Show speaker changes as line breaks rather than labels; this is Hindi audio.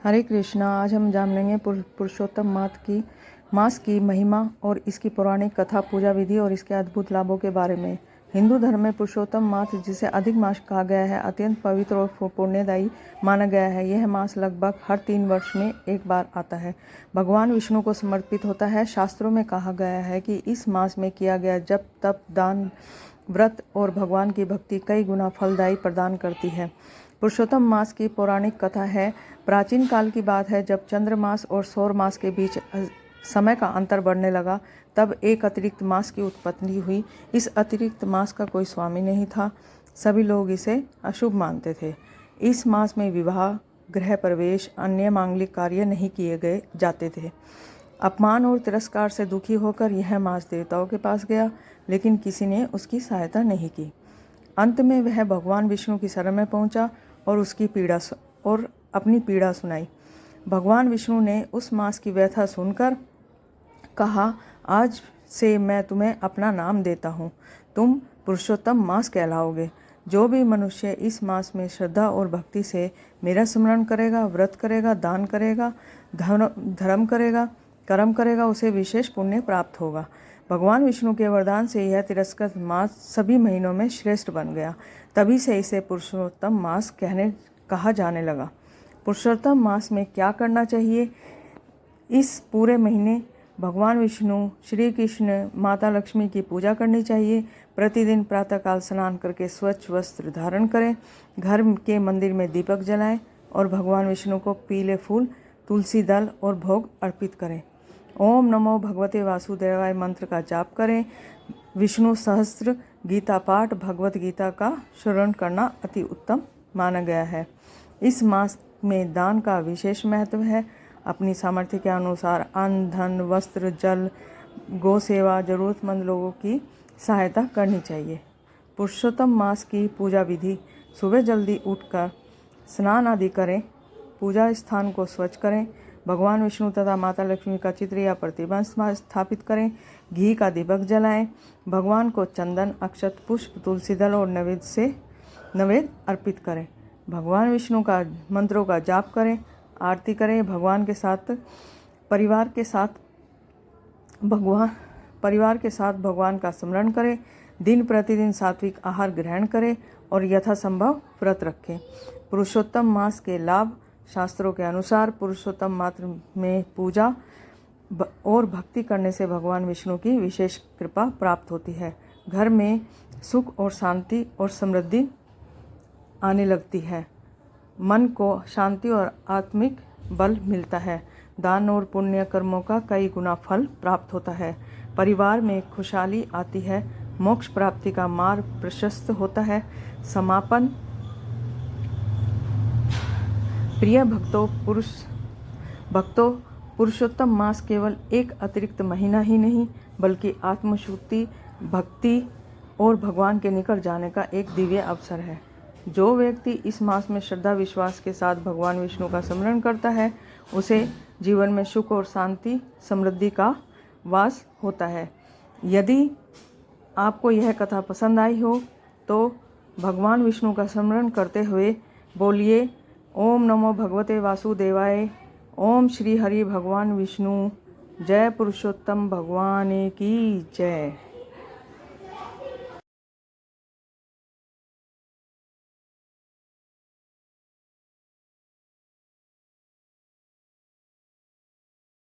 हरे कृष्णा। आज हम जानेंगे पुरुषोत्तम मास की महिमा और इसकी पौराणिक कथा, पूजा विधि और इसके अद्भुत लाभों के बारे में। हिंदू धर्म में पुरुषोत्तम मास, जिसे अधिक मास कहा गया है, अत्यंत पवित्र और पुण्यदायी माना गया है। यह मास लगभग हर 3 वर्ष में एक बार आता है। भगवान विष्णु को समर्पित होता है। शास्त्रों में कहा गया है कि इस मास में किया गया जप, तप, दान, व्रत और भगवान की भक्ति कई गुना फलदायी प्रदान करती है। पुरुषोत्तम मास की पौराणिक कथा है। प्राचीन काल की बात है, जब चंद्र मास और सौर मास के बीच समय का अंतर बढ़ने लगा, तब एक अतिरिक्त मास की उत्पत्ति हुई। इस अतिरिक्त मास का कोई स्वामी नहीं था। सभी लोग इसे अशुभ मानते थे। इस मास में विवाह, गृह प्रवेश, अन्य मांगलिक कार्य नहीं किए गए जाते थे। अपमान और तिरस्कार से दुखी होकर यह मास देवताओं के पास गया, लेकिन किसी ने उसकी सहायता नहीं की। अंत में वह भगवान विष्णु की शरण में पहुंचा और अपनी पीड़ा सुनाई। भगवान विष्णु ने उस मास की व्यथा सुनकर कहा, आज से मैं तुम्हें अपना नाम देता हूँ। तुम पुरुषोत्तम मास कहलाओगे। जो भी मनुष्य इस मास में श्रद्धा और भक्ति से मेरा स्मरण करेगा, व्रत करेगा, दान करेगा, धर्म करेगा, कर्म करेगा, उसे विशेष पुण्य प्राप्त होगा। भगवान विष्णु के वरदान से यह तिरस्कृत मास सभी महीनों में श्रेष्ठ बन गया। तभी से इसे पुरुषोत्तम मास कहा जाने लगा। पुरुषोत्तम मास में क्या करना चाहिए? इस पूरे महीने भगवान विष्णु, श्री कृष्ण, माता लक्ष्मी की पूजा करनी चाहिए। प्रतिदिन प्रातःकाल स्नान करके स्वच्छ वस्त्र धारण करें। घर के मंदिर में दीपक जलाएं और भगवान विष्णु को पीले फूल, तुलसी दल और भोग अर्पित करें। ओम नमो भगवते वासुदेवाय मंत्र का जाप करें। विष्णु सहस्त्र गीता पाठ, भगवत गीता का श्रवण करना अति उत्तम माना गया है। इस मास में दान का विशेष महत्व है। अपनी सामर्थ्य के अनुसार अन्न, धन, वस्त्र, जल, गौ सेवा, जरूरतमंद लोगों की सहायता करनी चाहिए। पुरुषोत्तम मास की पूजा विधि: सुबह जल्दी उठकर स्नान आदि करें। पूजा स्थान को स्वच्छ करें। भगवान विष्णु तथा माता लक्ष्मी का चित्र या प्रतिमा स्थापित करें। घी का दीपक जलाएं। भगवान को चंदन, अक्षत, पुष्प, तुलसी दल और नैवेद्य अर्पित करें। भगवान विष्णु का मंत्रों का जाप करें। आरती करें। परिवार के साथ भगवान का स्मरण करें। दिन प्रतिदिन सात्विक आहार ग्रहण करें और यथासंभव व्रत रखें। पुरुषोत्तम मास के लाभ: शास्त्रों के अनुसार पुरुषोत्तम मास में पूजा और भक्ति करने से भगवान विष्णु की विशेष कृपा प्राप्त होती है। घर में सुख और शांति और समृद्धि आने लगती है। मन को शांति और आत्मिक बल मिलता है। दान और पुण्य कर्मों का कई गुना फल प्राप्त होता है। परिवार में खुशहाली आती है। मोक्ष प्राप्ति का मार्ग प्रशस्त होता है। समापन: प्रिय भक्तों, पुरुषोत्तम मास केवल एक अतिरिक्त महीना ही नहीं, बल्कि आत्मशुद्धि, भक्ति और भगवान के निकट जाने का एक दिव्य अवसर है। जो व्यक्ति इस मास में श्रद्धा विश्वास के साथ भगवान विष्णु का स्मरण करता है, उसे जीवन में सुख और शांति, समृद्धि का वास होता है। यदि आपको यह कथा पसंद आई हो तो भगवान विष्णु का स्मरण करते हुए बोलिए, ओम नमो भगवते वासुदेवाय। ओम श्री हरि भगवान विष्णु। जय पुरुषोत्तम भगवान की जय।